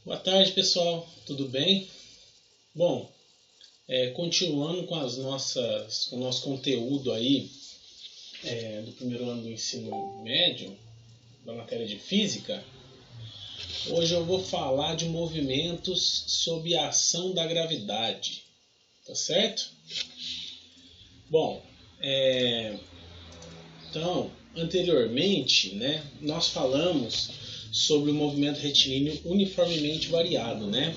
Boa tarde, pessoal. Tudo bem? Bom, continuando com com o nosso conteúdo aí do primeiro ano do ensino médio, da matéria de física, hoje eu vou falar de movimentos sob a ação da gravidade, tá certo? Bom, então, anteriormente, né, nós falamos sobre o movimento retilíneo uniformemente variado, né?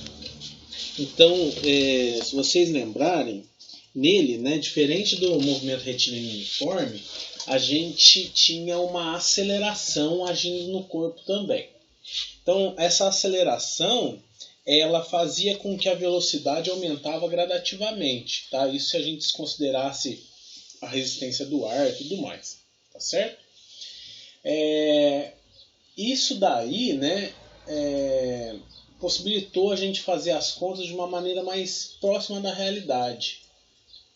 Então, se vocês lembrarem, nele, né, diferente do movimento retilíneo uniforme, a gente tinha uma aceleração agindo no corpo também. Então, essa aceleração, ela fazia com que a velocidade aumentava gradativamente, tá? Isso se a gente desconsiderasse a resistência do ar e tudo mais, tá certo? Isso daí, né, possibilitou a gente fazer as contas de uma maneira mais próxima da realidade.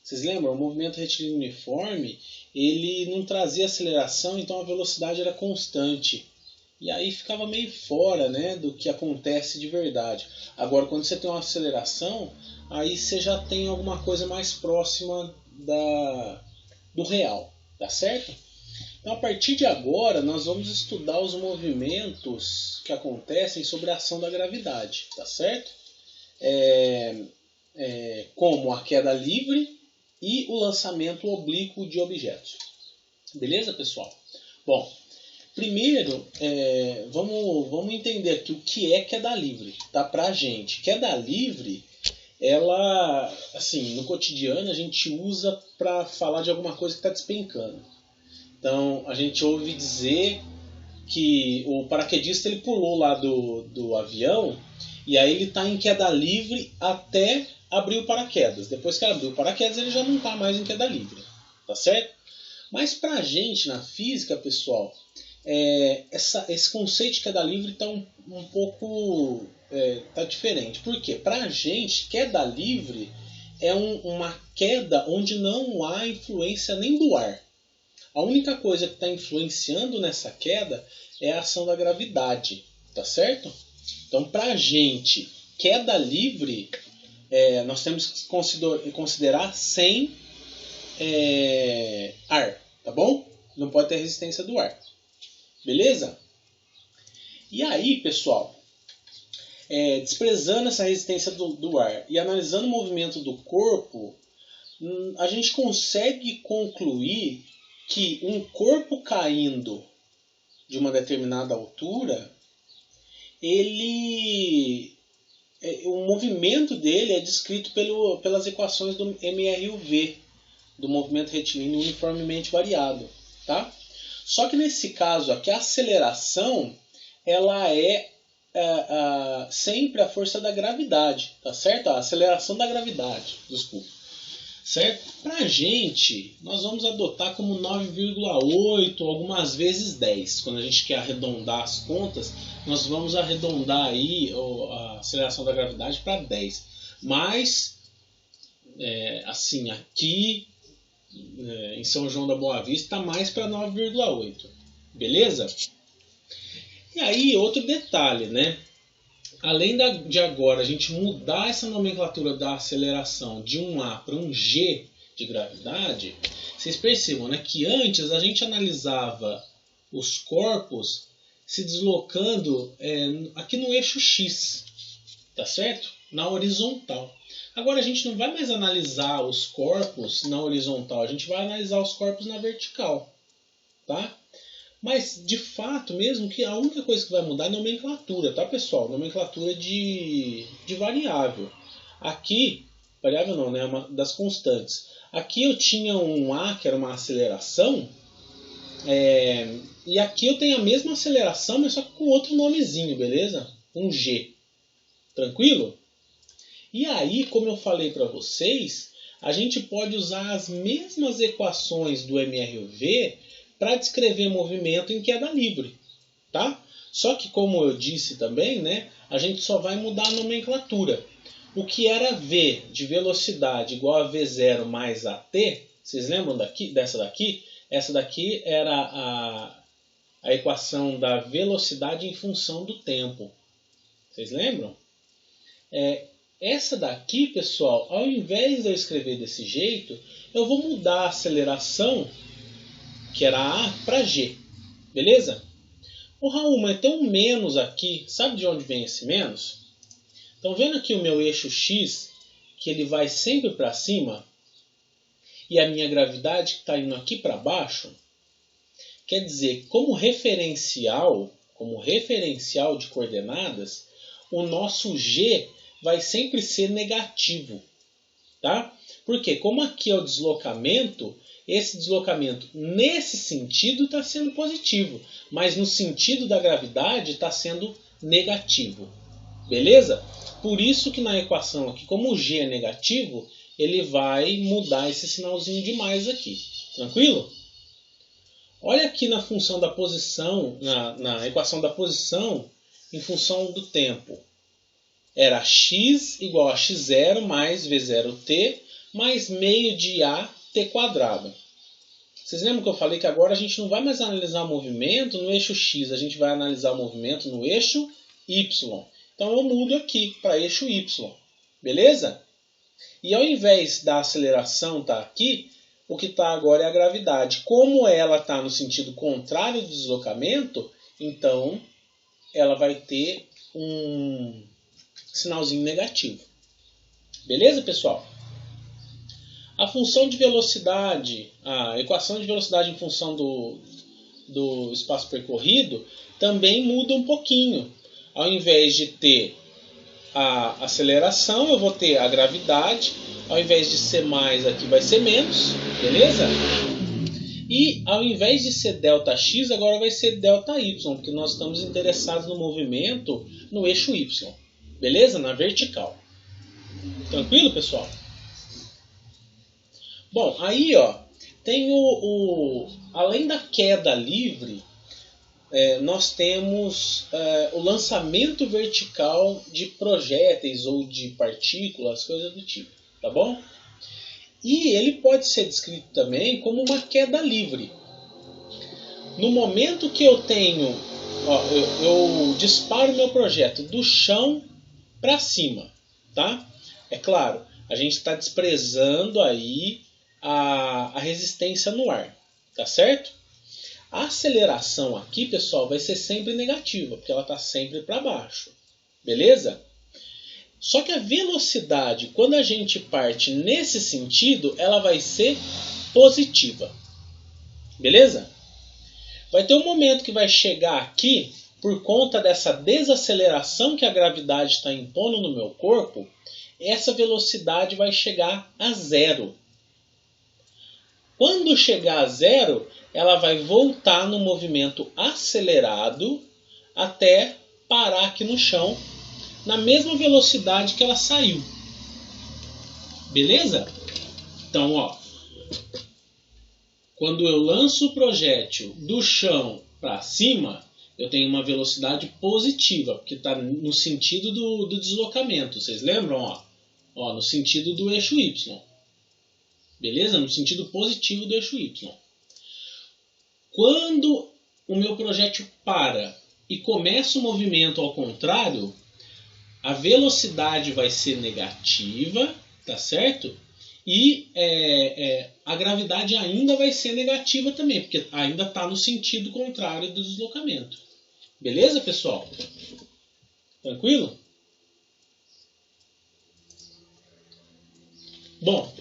Vocês lembram? O movimento retilíneo uniforme, ele não trazia aceleração, então a velocidade era constante. E aí ficava meio fora, né, do que acontece de verdade. Agora, quando você tem uma aceleração, aí você já tem alguma coisa mais próxima do real, tá certo? Então, a partir de agora, nós vamos estudar os movimentos que acontecem sobre a ação da gravidade, tá certo? Como a queda livre e o lançamento oblíquo de objetos. Beleza, pessoal? Bom, primeiro, vamos entender aqui o que é queda livre, tá? Pra gente. Queda livre, ela, assim, no cotidiano a gente usa para falar de alguma coisa que está despencando. Então, a gente ouve dizer que o paraquedista ele pulou lá do avião e aí ele está em queda livre até abrir o paraquedas. Depois que abriu o paraquedas, ele já não está mais em queda livre. Tá certo? Mas para a gente, na física, pessoal, esse conceito de queda livre está um pouco tá diferente. Por quê? Para a gente, queda livre é uma queda onde não há influência nem do ar. A única coisa que está influenciando nessa queda é a ação da gravidade, tá certo? Então, para a gente, queda livre, nós temos que considerar sem ar, tá bom? Não pode ter resistência do ar. Beleza? E aí, pessoal, desprezando essa resistência do ar e analisando o movimento do corpo, a gente consegue concluir que um corpo caindo de uma determinada altura, o movimento dele é descrito pelas equações do MRUV, do movimento retilíneo uniformemente variado, tá? Só que nesse caso aqui, a aceleração ela é sempre a força da gravidade, tá certo? A aceleração da gravidade, desculpa. Certo? Para a gente, nós vamos adotar como 9,8, algumas vezes 10. Quando a gente quer arredondar as contas, nós vamos arredondar aí a aceleração da gravidade para 10. Mas, assim, aqui em São João da Boa Vista está mais para 9,8. Beleza? E aí, outro detalhe, né? Além de agora a gente mudar essa nomenclatura da aceleração de um A para um G de gravidade, vocês percebam, né, que antes a gente analisava os corpos se deslocando aqui no eixo X, tá certo? Na horizontal. Agora a gente não vai mais analisar os corpos na horizontal, a gente vai analisar os corpos na vertical, tá? Mas, de fato, mesmo que a única coisa que vai mudar é a nomenclatura, tá, pessoal? Nomenclatura de variável. Aqui, variável não, né? Uma das constantes. Aqui eu tinha um A, que era uma aceleração, e aqui eu tenho a mesma aceleração, mas só com outro nomezinho, beleza? Um G. Tranquilo? E aí, como eu falei para vocês, a gente pode usar as mesmas equações do MRUV para descrever movimento em queda livre, tá? Só que, como eu disse também, né, a gente só vai mudar a nomenclatura. O que era V de velocidade igual a V0 mais AT, vocês lembram dessa daqui? Essa daqui era a equação da velocidade em função do tempo. Vocês lembram? Essa daqui, pessoal, ao invés de eu escrever desse jeito, eu vou mudar a aceleração, que era A, para G. Beleza? Ô Raul, mas tem um menos aqui. Sabe de onde vem esse menos? Estão vendo aqui o meu eixo X, que ele vai sempre para cima? E a minha gravidade que está indo aqui para baixo? Quer dizer, como referencial de coordenadas, o nosso G vai sempre ser negativo. Tá? Porque como aqui é o deslocamento, esse deslocamento nesse sentido está sendo positivo, mas no sentido da gravidade está sendo negativo. Beleza? Por isso que na equação aqui, como o G é negativo, ele vai mudar esse sinalzinho de mais aqui. Tranquilo? Olha aqui na função da posição, na equação da posição em função do tempo. Era x igual a x0 mais v0t mais meio de at quadrado. Vocês lembram que eu falei que agora a gente não vai mais analisar o movimento no eixo x, a gente vai analisar o movimento no eixo y. Então eu mudo aqui para eixo y. Beleza? E ao invés da aceleração estar aqui, o que está agora é a gravidade. Como ela está no sentido contrário do deslocamento, então ela vai ter um sinalzinho negativo. Beleza, pessoal? A função de velocidade, a equação de velocidade em função do espaço percorrido também muda um pouquinho. Ao invés de ter a aceleração, eu vou ter a gravidade. Ao invés de ser mais, aqui vai ser menos. Beleza? E ao invés de ser ΔX, agora vai ser ΔY, porque nós estamos interessados no movimento no eixo Y. Beleza? Na vertical. Tranquilo, pessoal? Bom, aí tem além da queda livre, nós temos o lançamento vertical de projéteis ou de partículas, coisas do tipo, tá bom? E ele pode ser descrito também como uma queda livre. No momento que eu tenho, eu disparo meu projeto do chão para cima, tá? É claro, a gente está desprezando aí a resistência no ar, tá certo? A aceleração aqui, pessoal, vai ser sempre negativa, porque ela está sempre para baixo, beleza? Só que a velocidade, quando a gente parte nesse sentido, ela vai ser positiva, beleza? Vai ter um momento que vai chegar aqui, por conta dessa desaceleração que a gravidade está impondo no meu corpo, essa velocidade vai chegar a zero. Quando chegar a zero, ela vai voltar no movimento acelerado até parar aqui no chão, na mesma velocidade que ela saiu. Beleza? Então, quando eu lanço o projétil do chão para cima, eu tenho uma velocidade positiva, porque está no sentido do deslocamento. Vocês lembram? No sentido do eixo Y. Beleza? No sentido positivo do eixo Y. Quando o meu projétil para e começa o movimento ao contrário, a velocidade vai ser negativa, tá certo? E a gravidade ainda vai ser negativa também, porque ainda está no sentido contrário do deslocamento. Beleza, pessoal? Tranquilo? Bom,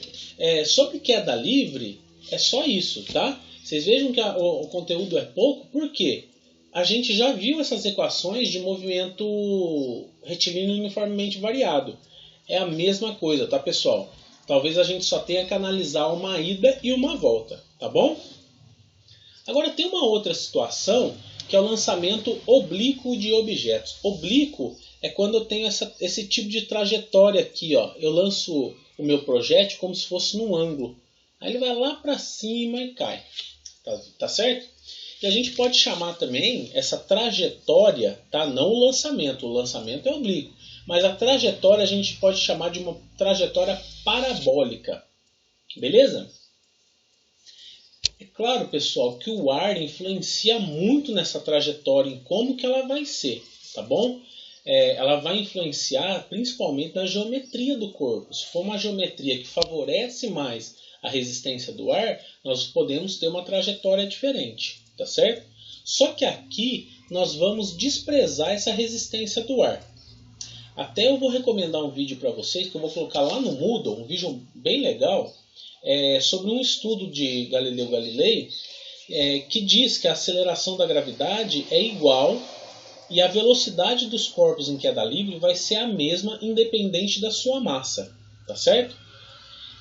sobre queda livre, é só isso, tá? Vocês vejam que o conteúdo é pouco, por quê? A gente já viu essas equações de movimento retilíneo uniformemente variado. É a mesma coisa, tá, pessoal? Talvez a gente só tenha que analisar uma ida e uma volta, tá bom? Agora tem uma outra situação, que é o lançamento oblíquo de objetos. Oblíquo é quando eu tenho esse tipo de trajetória aqui, Eu lanço o meu projétil como se fosse num ângulo. Aí ele vai lá para cima e cai. Tá certo? E a gente pode chamar também essa trajetória, tá? Não o lançamento é oblíquo. Mas a trajetória a gente pode chamar de uma trajetória parabólica. Beleza? É claro, pessoal, que o ar influencia muito nessa trajetória, em como que ela vai ser, tá bom? ela vai influenciar principalmente na geometria do corpo. Se for uma geometria que favorece mais a resistência do ar, nós podemos ter uma trajetória diferente, tá certo? Só que aqui nós vamos desprezar essa resistência do ar. Até eu vou recomendar um vídeo para vocês, que eu vou colocar lá no Moodle, um vídeo bem legal, sobre um estudo de Galileu Galilei, que diz que a aceleração da gravidade é igual e a velocidade dos corpos em queda livre vai ser a mesma independente da sua massa, tá certo?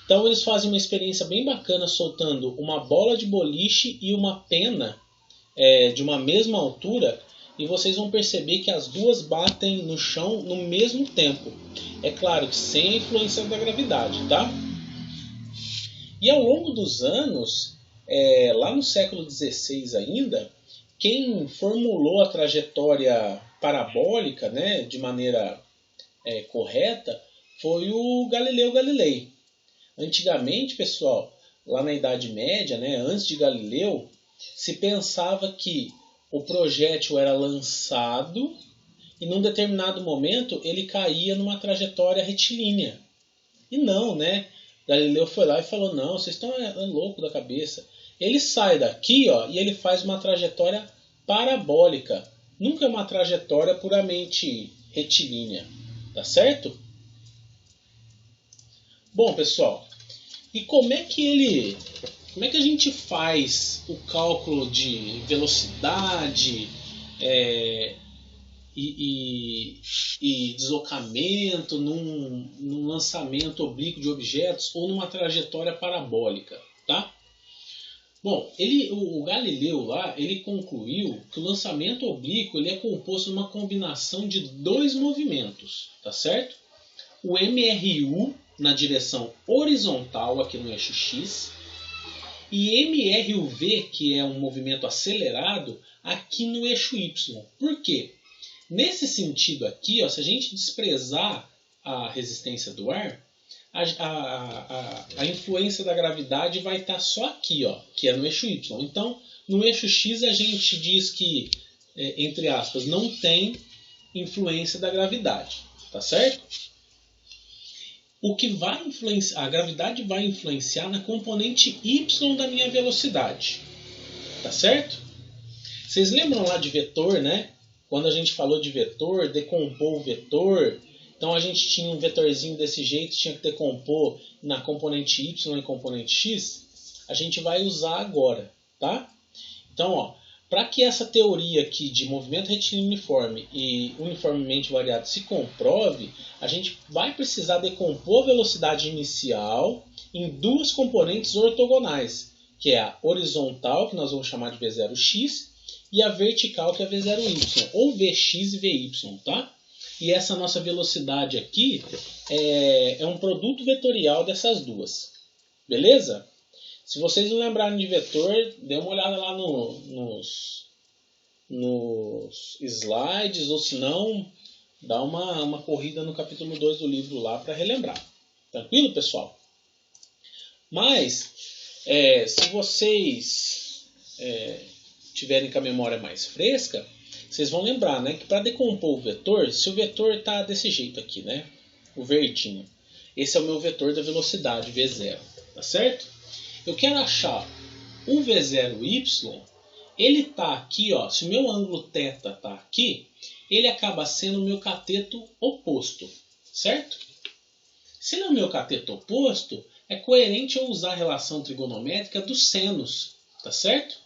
Então eles fazem uma experiência bem bacana soltando uma bola de boliche e uma pena de uma mesma altura, e vocês vão perceber que as duas batem no chão no mesmo tempo. É claro que sem a influência da gravidade, tá? E ao longo dos anos, lá no século XVI ainda, quem formulou a trajetória parabólica, né, de maneira correta foi o Galileu Galilei. Antigamente, pessoal, lá na Idade Média, né, antes de Galileu, se pensava que o projétil era lançado e num determinado momento ele caía numa trajetória retilínea. E não, né? Galileu foi lá e falou, não, vocês estão loucos da cabeça. Ele sai daqui, ó, e ele faz uma trajetória parabólica. Nunca uma trajetória puramente retilínea. Tá certo? Bom, pessoal, e como é que a gente faz o cálculo de velocidade e deslocamento num lançamento oblíquo de objetos ou numa trajetória parabólica, tá? Bom, o Galileu lá, ele concluiu que o lançamento oblíquo ele é composto de uma combinação de dois movimentos, tá certo? O MRU na direção horizontal aqui no eixo X e MRUV, que é um movimento acelerado, aqui no eixo Y. Por quê? Nesse sentido aqui, ó, se a gente desprezar a resistência do ar, a influência da gravidade vai estar só aqui, ó, que é no eixo Y. Então, no eixo X a gente diz que, entre aspas, não tem influência da gravidade, tá certo? O que vai influenciar, a gravidade vai influenciar na componente Y da minha velocidade, tá certo? Vocês lembram lá de vetor, né? Quando a gente falou de vetor, decompor o vetor, então a gente tinha um vetorzinho desse jeito, tinha que decompor na componente Y e componente X, a gente vai usar agora, tá? Então, ó, para que essa teoria aqui de movimento retilíneo uniforme e uniformemente variado se comprove, a gente vai precisar decompor a velocidade inicial em duas componentes ortogonais, que é a horizontal, que nós vamos chamar de V0x, e a vertical, que é V0y, ou Vx e Vy, tá? E essa nossa velocidade aqui é um produto vetorial dessas duas, beleza? Se vocês não lembrarem de vetor, dê uma olhada lá nos slides, ou se não, dá uma corrida no capítulo 2 do livro lá para relembrar. Tranquilo, pessoal? Mas, se vocês tiverem com a memória mais fresca, vocês vão lembrar, né, que para decompor o vetor, se o vetor está desse jeito aqui, né, o verdinho, esse é o meu vetor da velocidade, V0, tá certo? Eu quero achar o V0y, ele está aqui, ó, se o meu ângulo θ está aqui, ele acaba sendo o meu cateto oposto, certo? Se ele é o meu cateto oposto, é coerente eu usar a relação trigonométrica dos senos, tá certo?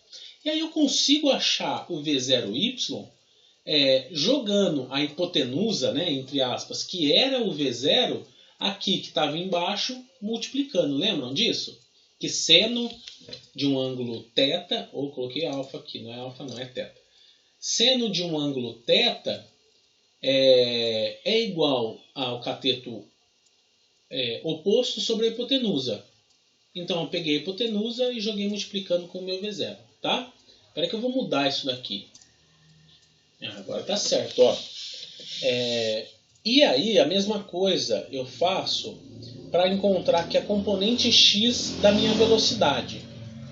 E aí eu consigo achar o V0y jogando a hipotenusa, né, entre aspas, que era o V0, aqui que estava embaixo, multiplicando. Lembram disso? Que seno de um ângulo θ, ou coloquei alfa aqui, não é alfa não, é θ. Seno de um ângulo θ é igual ao cateto oposto sobre a hipotenusa. Então eu peguei a hipotenusa e joguei multiplicando com o meu V0, tá? Espera que eu vou mudar isso daqui. Agora tá certo, ó. E aí a mesma coisa eu faço para encontrar aqui a componente x da minha velocidade.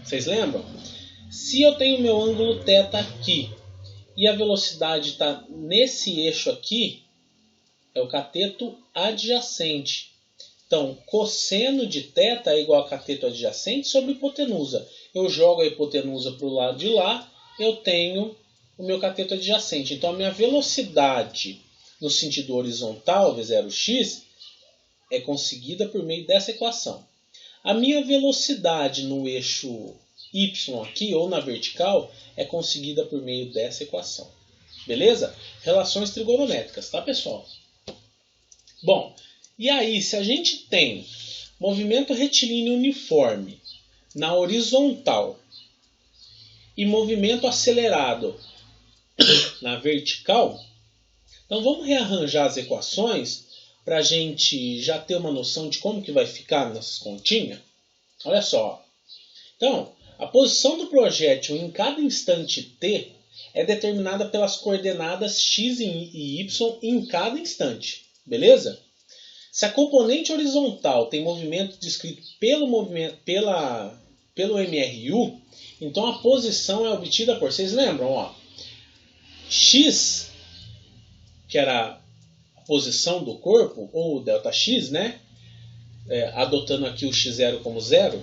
Vocês lembram? Se eu tenho meu ângulo θ aqui e a velocidade está nesse eixo aqui, é o cateto adjacente. Então, cosseno de θ é igual a cateto adjacente sobre hipotenusa. Eu jogo a hipotenusa para o lado de lá, eu tenho o meu cateto adjacente. Então, a minha velocidade no sentido horizontal, V0x, é conseguida por meio dessa equação. A minha velocidade no eixo y aqui, ou na vertical, é conseguida por meio dessa equação. Beleza? Relações trigonométricas, tá, pessoal? Bom, e aí, se a gente tem movimento retilíneo uniforme na horizontal e movimento acelerado na vertical, então vamos rearranjar as equações para a gente já ter uma noção de como que vai ficar nessas continhas. Olha só. Então, a posição do projétil em cada instante t é determinada pelas coordenadas x e y em cada instante. Beleza? Se a componente horizontal tem movimento descrito pelo MRU, então a posição é obtida por... Vocês lembram? Ó, x, que era a posição do corpo, ou ΔX, né? Adotando aqui o x0 como zero.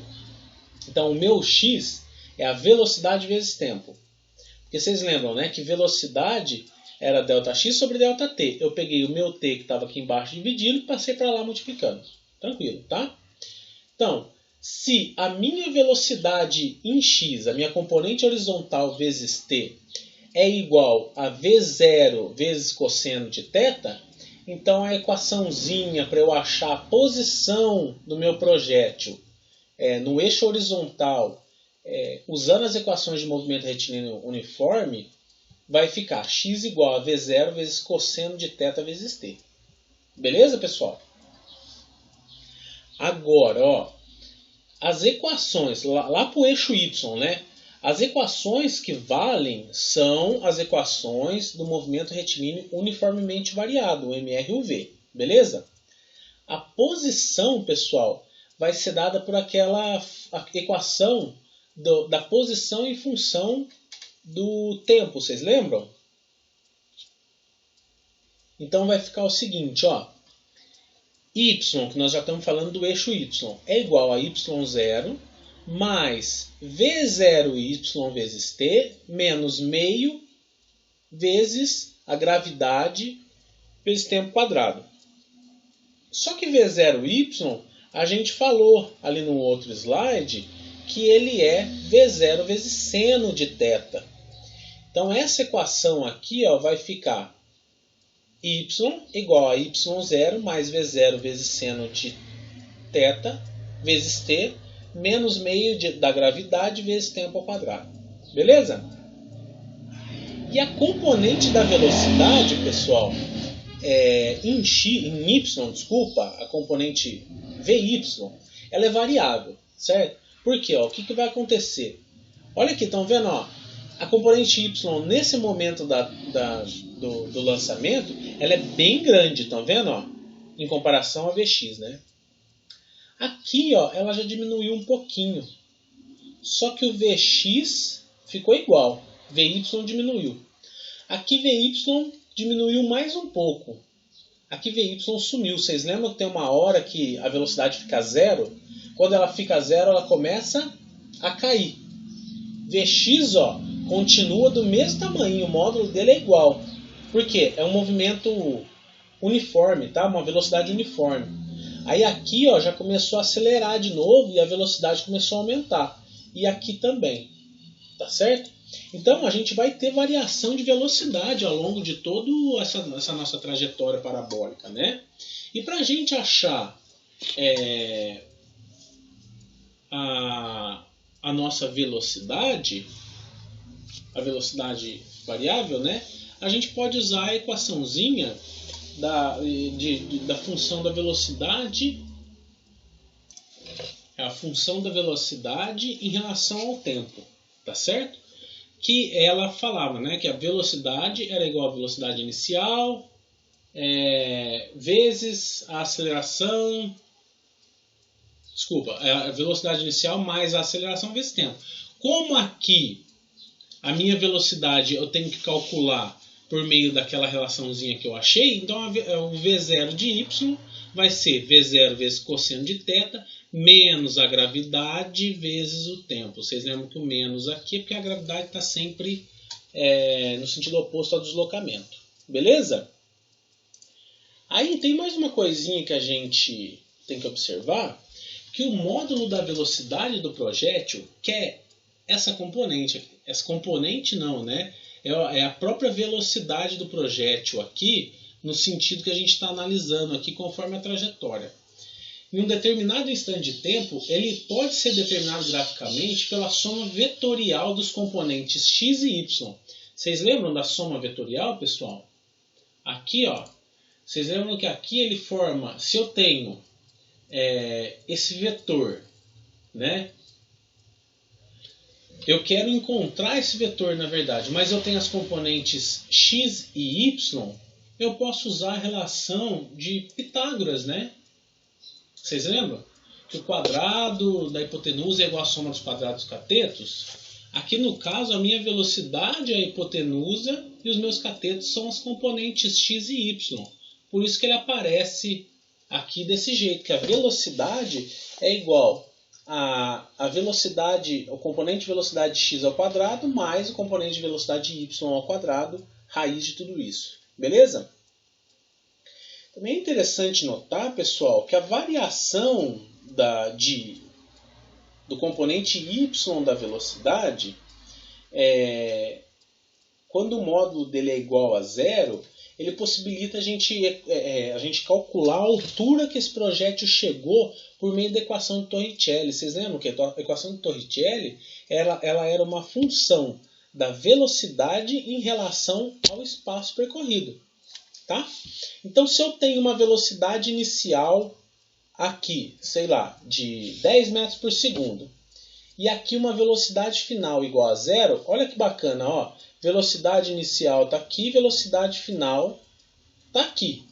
Então o meu x é a velocidade vezes tempo. Porque vocês lembram, né, que velocidade era ΔX sobre ΔT. Eu peguei o meu t que estava aqui embaixo dividido e passei para lá multiplicando. Tranquilo, tá? Então, se a minha velocidade em x, a minha componente horizontal vezes t, é igual a V0 vezes cosseno de θ, então a equaçãozinha para eu achar a posição do meu projétil no eixo horizontal, usando as equações de movimento retilíneo uniforme, vai ficar x igual a V0 vezes cosseno de θ vezes t. Beleza, pessoal? Agora, ó, as equações, lá para o eixo y, né? As equações que valem são as equações do movimento retilíneo uniformemente variado, o MRUV. Beleza? A posição, pessoal, vai ser dada por aquela equação da posição em função do tempo, vocês lembram? Então vai ficar o seguinte, ó. Y, que nós já estamos falando do eixo y, é igual a y0 mais V0y vezes t menos meio vezes a gravidade vezes tempo quadrado. Só que V0y, a gente falou ali no outro slide que ele é V0 vezes seno de θ. Então essa equação aqui, ó, vai ficar y igual a y0 mais V0 vezes seno de θ vezes t menos meio da gravidade vezes tempo ao quadrado. Beleza? E a componente da velocidade, pessoal, em y, desculpa, a componente Vy, ela é variável, certo? Por quê? Ó, o que vai acontecer? Olha aqui, estão vendo? Ó, a componente y, nesse momento do lançamento, ela é bem grande, estão vendo? Ó, em comparação a Vx, né? Aqui, ó, ela já diminuiu um pouquinho. Só que o Vx ficou igual. Vy diminuiu. Aqui Vy diminuiu mais um pouco. Aqui Vy sumiu. Vocês lembram que tem uma hora que a velocidade fica zero? Quando ela fica zero, ela começa a cair. Vx, ó, continua do mesmo tamanho. O módulo dele é igual. Por quê? É um movimento uniforme, tá? Uma velocidade uniforme. Aí aqui, ó, já começou a acelerar de novo e a velocidade começou a aumentar. E aqui também. Tá certo? Então a gente vai ter variação de velocidade ao longo de toda essa nossa trajetória parabólica, né? E para a gente achar a nossa velocidade, a velocidade variável, né? A gente pode usar a equaçãozinha da função da velocidade, a função da velocidade em relação ao tempo, tá certo? Que ela falava, né, que a velocidade era igual à velocidade inicial vezes a aceleração, a velocidade inicial mais a aceleração vezes tempo. Como aqui a minha velocidade eu tenho que calcular por meio daquela relaçãozinha que eu achei, então o V0 de y vai ser V0 vezes cosseno de θ menos a gravidade vezes o tempo. Vocês lembram que o menos aqui é porque a gravidade está sempre no sentido oposto ao deslocamento. Beleza? Aí tem mais uma coisinha que a gente tem que observar, que o módulo da velocidade do projétil, que é essa componente aqui. Essa componente não, né? É a própria velocidade do projétil aqui, no sentido que a gente está analisando aqui conforme a trajetória. Em um determinado instante de tempo, ele pode ser determinado graficamente pela soma vetorial dos componentes x e y. Vocês lembram da soma vetorial, pessoal? Aqui, ó, vocês lembram que aqui ele forma, se eu tenho esse vetor, né? Eu quero encontrar esse vetor, na verdade, mas eu tenho as componentes x e y, eu posso usar a relação de Pitágoras, né? Vocês lembram? Que o quadrado da hipotenusa é igual à soma dos quadrados dos catetos. Aqui, no caso, a minha velocidade é a hipotenusa e os meus catetos são as componentes x e y. Por isso que ele aparece aqui desse jeito, que a velocidade é igual a velocidade, o componente de velocidade x ao quadrado mais o componente de velocidade y ao quadrado, raiz de tudo isso. Beleza? Também é interessante notar, pessoal, que a variação do componente y da velocidade, quando o módulo dele é igual a zero, ele possibilita a gente calcular a altura que esse projétil chegou por meio da equação de Torricelli. Vocês lembram que a equação de Torricelli ela era uma função da velocidade em relação ao espaço percorrido. Tá? Então, se eu tenho uma velocidade inicial aqui, sei lá, de 10 metros por segundo, e aqui uma velocidade final igual a zero, olha que bacana, ó. Velocidade inicial está aqui, velocidade final está aqui,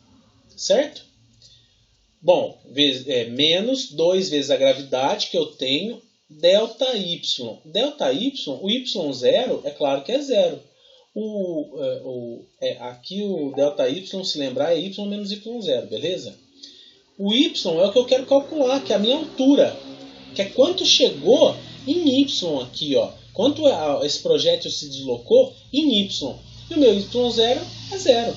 certo? Bom, menos 2 vezes a gravidade que eu tenho, ΔY. ΔY, o y0, é claro que é zero. Aqui o ΔY, se lembrar, é y menos y0, beleza? O y é o que eu quero calcular, que é a minha altura, que é quanto chegou em y aqui, ó. Quanto esse projétil se deslocou em y. E o meu y0 é zero.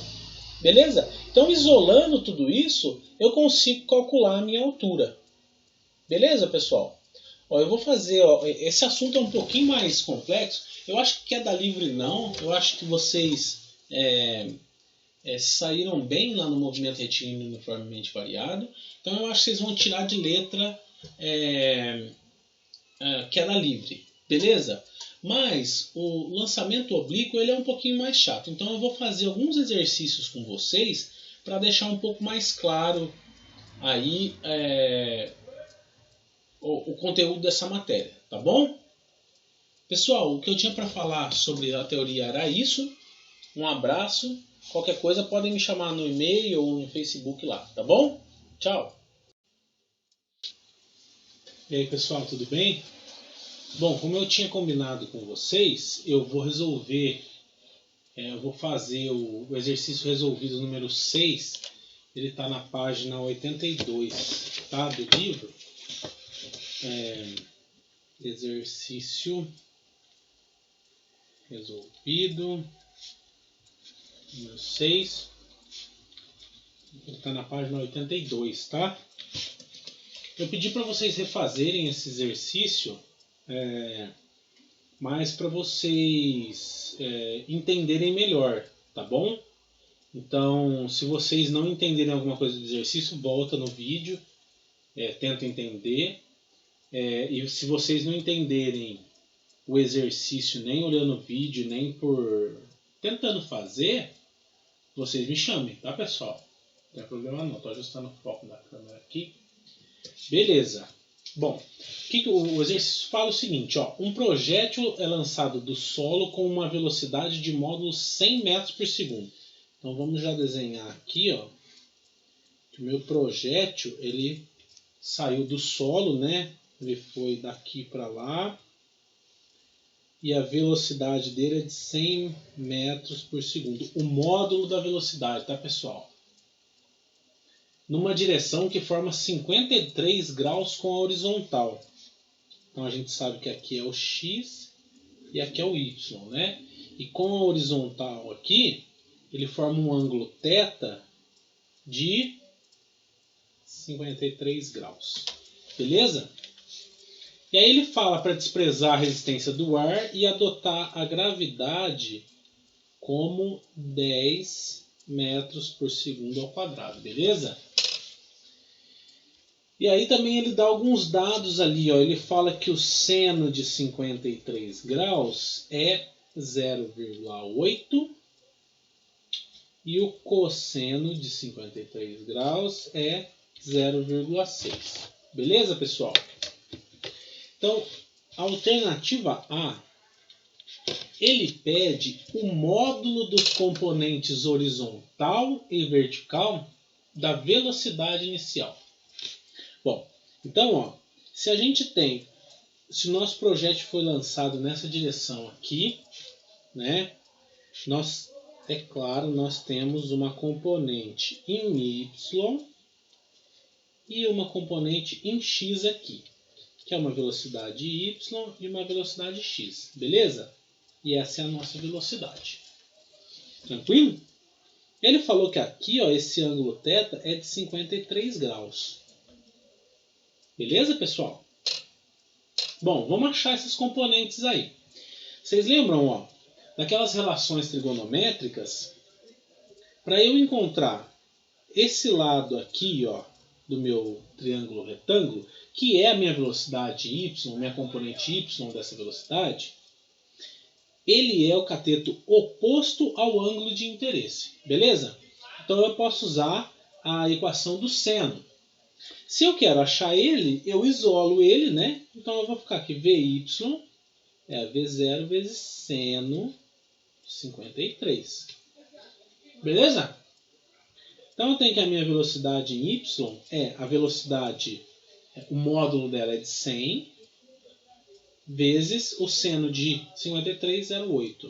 Beleza? Então, isolando tudo isso, eu consigo calcular a minha altura. Beleza, pessoal? Ó, eu vou fazer... Ó, esse assunto é um pouquinho mais complexo. Eu acho que queda livre não. Eu acho que vocês saíram bem lá no movimento retilíneo uniformemente variado. Então, eu acho que vocês vão tirar de letra queda livre. Beleza? Mas o lançamento oblíquo ele é um pouquinho mais chato. Então eu vou fazer alguns exercícios com vocês para deixar um pouco mais claro aí o conteúdo dessa matéria. Tá bom? Pessoal, o que eu tinha para falar sobre a teoria era isso. Um abraço. Qualquer coisa podem me chamar no e-mail ou no Facebook lá. Tá bom? Tchau. E aí, pessoal, tudo bem? Bom, como eu tinha combinado com vocês, eu vou eu vou fazer o exercício resolvido número 6, ele está na página 82, tá, do livro. Exercício resolvido número 6, ele está na página 82, tá? Eu pedi para vocês refazerem esse exercício, mas para vocês entenderem melhor, tá bom? Então, se vocês não entenderem alguma coisa do exercício, volta no vídeo, tenta entender. E se vocês não entenderem o exercício nem olhando o vídeo, nem por tentando fazer, vocês me chamem, tá, pessoal? Não tem problema não, estou ajustando o foco da câmera aqui. Beleza. Bom, o exercício fala o seguinte, ó, um projétil é lançado do solo com uma velocidade de módulo 100 metros por segundo. Então vamos já desenhar aqui, ó, que o meu projétil ele saiu do solo, né? Ele foi daqui para lá e a velocidade dele é de 100 metros por segundo. O módulo da velocidade, tá, pessoal? Numa direção que forma 53 graus com a horizontal. Então a gente sabe que aqui é o x e aqui é o y, né? E com a horizontal aqui, ele forma um ângulo θ de 53 graus. Beleza? E aí ele fala para desprezar a resistência do ar e adotar a gravidade como 10 metros por segundo ao quadrado. Beleza? E aí também ele dá alguns dados ali. Ó. Ele fala que o seno de 53 graus é 0,8 e o cosseno de 53 graus é 0,6. Beleza, pessoal? Então, a alternativa A, ele pede o módulo dos componentes horizontal e vertical da velocidade inicial. Bom, então, ó, se o nosso projétil foi lançado nessa direção aqui, né, é claro, nós temos uma componente em Y e uma componente em X aqui, que é uma velocidade Y e uma velocidade X, beleza? E essa é a nossa velocidade. Tranquilo? Ele falou que aqui, ó, esse ângulo θ é de 53 graus. Beleza, pessoal? Bom, vamos achar esses componentes aí. Vocês lembram, ó, daquelas relações trigonométricas? Para eu encontrar esse lado aqui, ó, do meu triângulo retângulo, que é a minha velocidade y, minha componente y dessa velocidade, ele é o cateto oposto ao ângulo de interesse, beleza? Então eu posso usar a equação do seno. Se eu quero achar ele, eu isolo ele, né? Então eu vou ficar aqui Vy é V0 vezes seno 53. Beleza? Então eu tenho que a minha velocidade em y é a velocidade, o módulo dela é de 100 vezes o seno de 53, 0,8.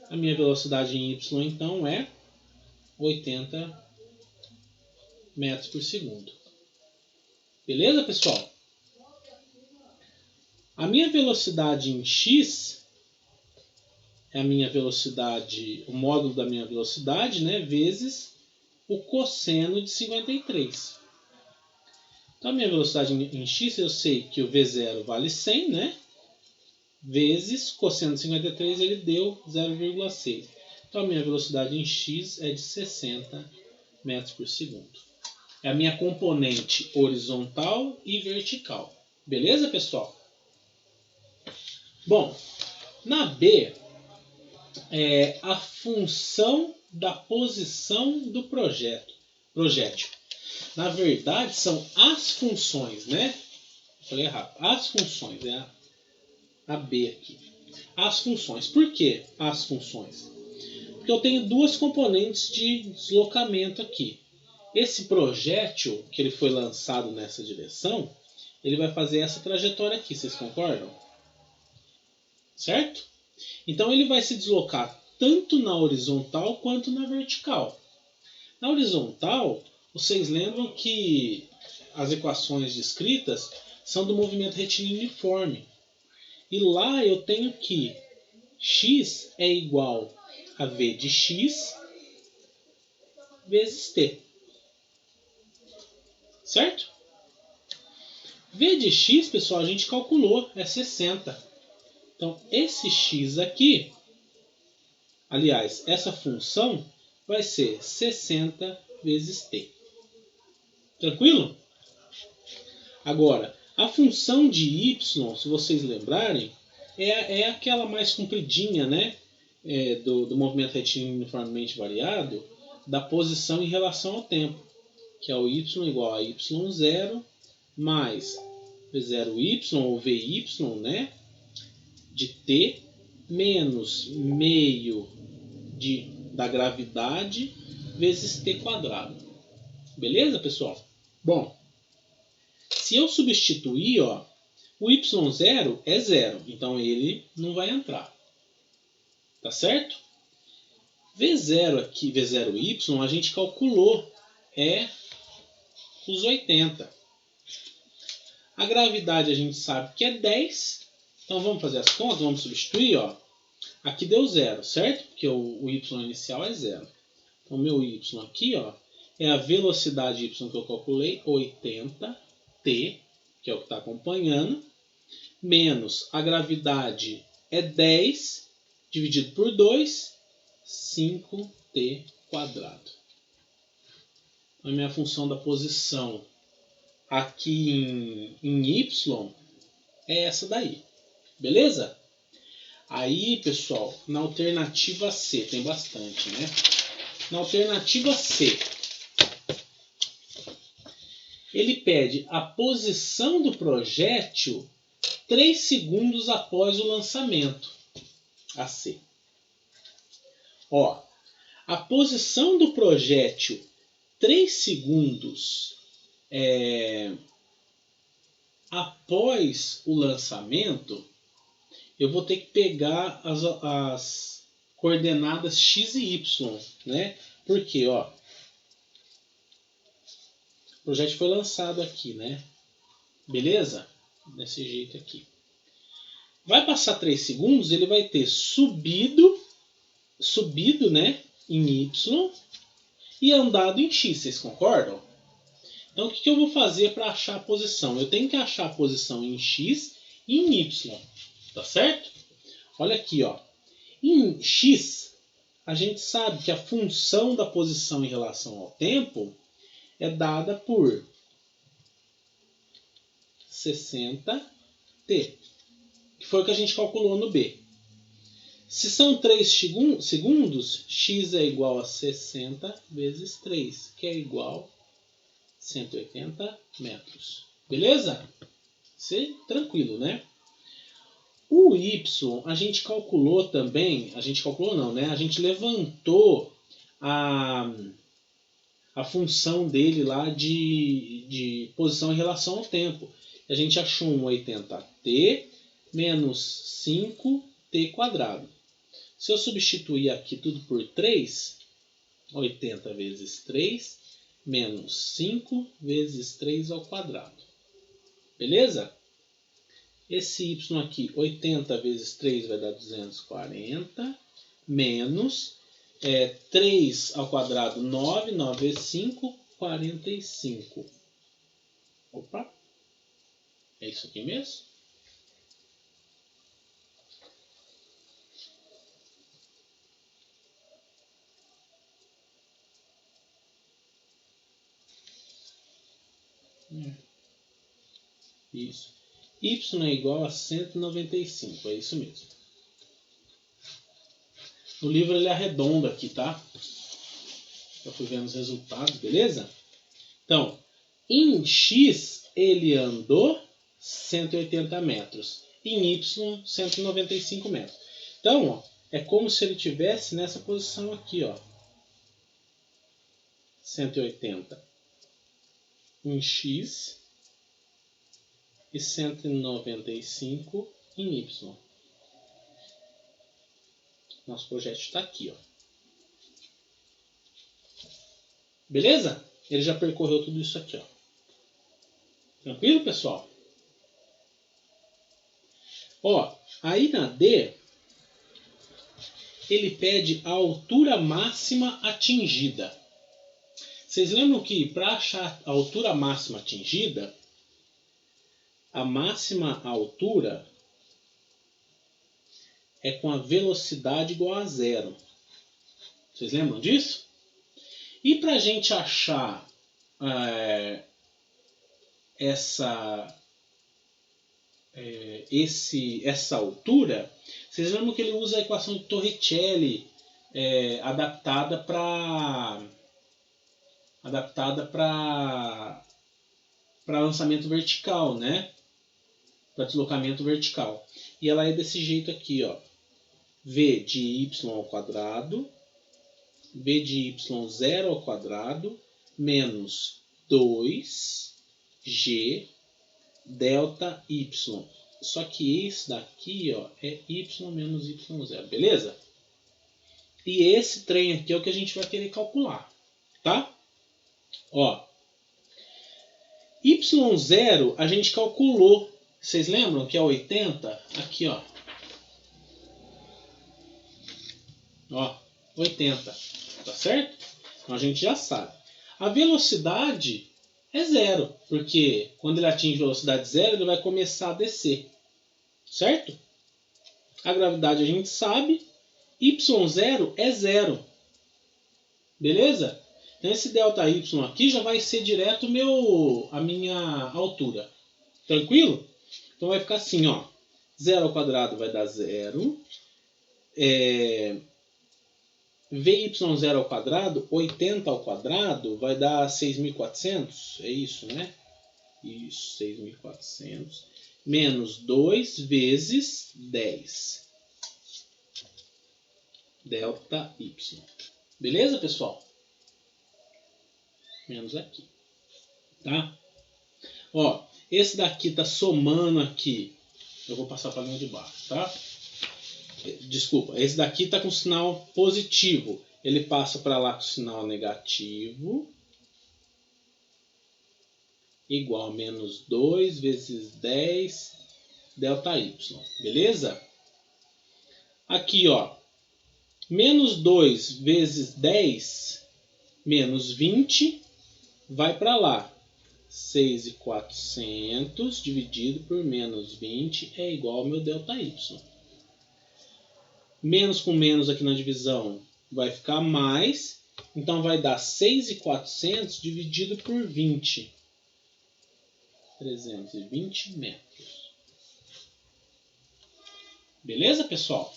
A minha velocidade em y então é 80 metros por segundo. Beleza, pessoal? A minha velocidade em x é a minha velocidade, o módulo da minha velocidade, né, vezes o cosseno de 53. Então, a minha velocidade em x, eu sei que o V0 vale 100, né? Vezes cosseno de 53, ele deu 0,6. Então, a minha velocidade em x é de 60 metros por segundo. É a minha componente horizontal e vertical. Beleza, pessoal? Bom, na B, é a função da posição do projétil. Na verdade, são as funções, né? Falei errado. As funções, é a B aqui. As funções. Por que as funções? Porque eu tenho duas componentes de deslocamento aqui. Esse projétil, que ele foi lançado nessa direção, ele vai fazer essa trajetória aqui, vocês concordam? Certo? Então ele vai se deslocar tanto na horizontal quanto na vertical. Na horizontal, vocês lembram que as equações descritas são do movimento retilíneo uniforme. E lá eu tenho que x é igual a v de x vezes t. Certo? V de x, pessoal, a gente calculou, é 60. Então, esse x aqui, aliás, essa função vai ser 60 vezes t. Tranquilo? Agora, a função de y, se vocês lembrarem, é aquela mais compridinha, né? Do movimento retilíneo uniformemente variado, da posição em relação ao tempo, que é o y igual a y0 mais v0y ou vy, né? De t menos meio da gravidade vezes t quadrado. Beleza, pessoal? Bom, se eu substituir, ó, O y0 é 0, então ele não vai entrar. Tá certo? V0 aqui, V0y, a gente calculou, é os 80. A gravidade a gente sabe que é 10, então vamos fazer as contas, vamos substituir, ó. Aqui deu 0, certo? Porque o y inicial é 0. Então, o meu y aqui, ó, é a velocidade y que eu calculei, 80t, que é o que está acompanhando, menos a gravidade é 10, dividido por 2, 5t quadrado. Então, a minha função da posição aqui em y é essa daí. Beleza? Aí, pessoal, na alternativa C, tem bastante, né? Na alternativa C, ele pede a posição do projétil 3 segundos após o lançamento. A C. Ó, a posição do projétil 3 segundos após o lançamento, eu vou ter que pegar as coordenadas x e y, né? Porque, ó, o projétil foi lançado aqui, né? Beleza? Desse jeito aqui. Vai passar 3 segundos, ele vai ter subido, né, em y e andado em x. Vocês concordam? Então, o que eu vou fazer para achar a posição? Eu tenho que achar a posição em x e em y. Tá certo? Olha aqui, ó. Em x, a gente sabe que a função da posição em relação ao tempo é dada por 60t, que foi o que a gente calculou no B. Se são 3 segundos, x é igual a 60 vezes 3, que é igual a 180 metros. Beleza? Isso é tranquilo, né? O y, a gente calculou também, a gente levantou a função dele lá de posição em relação ao tempo. A gente achou um 80t menos 5t quadrado. Se eu substituir aqui tudo por 3, 80 vezes 3 menos 5 vezes 3 ao quadrado. Beleza? Esse y aqui, 80 vezes 3 vai dar 240, menos 3 ao quadrado, 9, 9 vezes 5, 45. Opa! É isso aqui mesmo? Isso. Y é igual a 195, é isso mesmo. No livro ele arredonda aqui, tá? Eu fui vendo os resultados, beleza? Então, em X ele andou 180 metros, em Y 195 metros. Então, ó, é como se ele estivesse nessa posição aqui, ó. 180 em X e 195 em Y. Nosso projétil está aqui, ó. Beleza? Ele já percorreu tudo isso aqui, ó. Tranquilo, pessoal? Ó, aí na D, ele pede a altura máxima atingida. Vocês lembram que para achar a altura máxima atingida, a máxima altura é com a velocidade igual a 0. Vocês lembram disso? E para a gente achar essa altura, vocês lembram que ele usa a equação de Torricelli adaptada para lançamento vertical, né? Para deslocamento vertical. E ela é desse jeito aqui, ó. V de y ao quadrado, v de y0 ao quadrado, menos 2g delta y. Só que esse daqui, ó, é y menos y0, beleza? E esse trem aqui é o que a gente vai querer calcular, tá? Ó, y0 a gente calculou. Vocês lembram que é 80? Aqui, ó. Ó, 80. Tá certo? Então a gente já sabe. A velocidade é zero, porque quando ele atinge velocidade zero, ele vai começar a descer. Certo? A gravidade a gente sabe. Y0 é zero. Beleza? Então esse ΔY aqui já vai ser direto a minha altura. Tranquilo? Então vai ficar assim, ó. 0 ao quadrado vai dar 0. VY0 ao quadrado, 80 ao quadrado, vai dar 6.400. É isso, né? Isso, 6.400. Menos 2 vezes 10. Delta Y. Beleza, pessoal? Menos aqui. Tá? Ó, esse daqui tá somando aqui. Eu vou passar para a linha de baixo, tá? Desculpa, esse daqui está com sinal positivo. Ele passa para lá com sinal negativo. Igual a menos 2 vezes 10 delta y. Beleza? Aqui, ó. Menos 2 vezes 10 menos 20 vai para lá. 6.400 dividido por menos 20 é igual ao meu delta y. Menos com menos aqui na divisão vai ficar mais. Então vai dar 6.400 dividido por 20. 320 metros. Beleza, pessoal?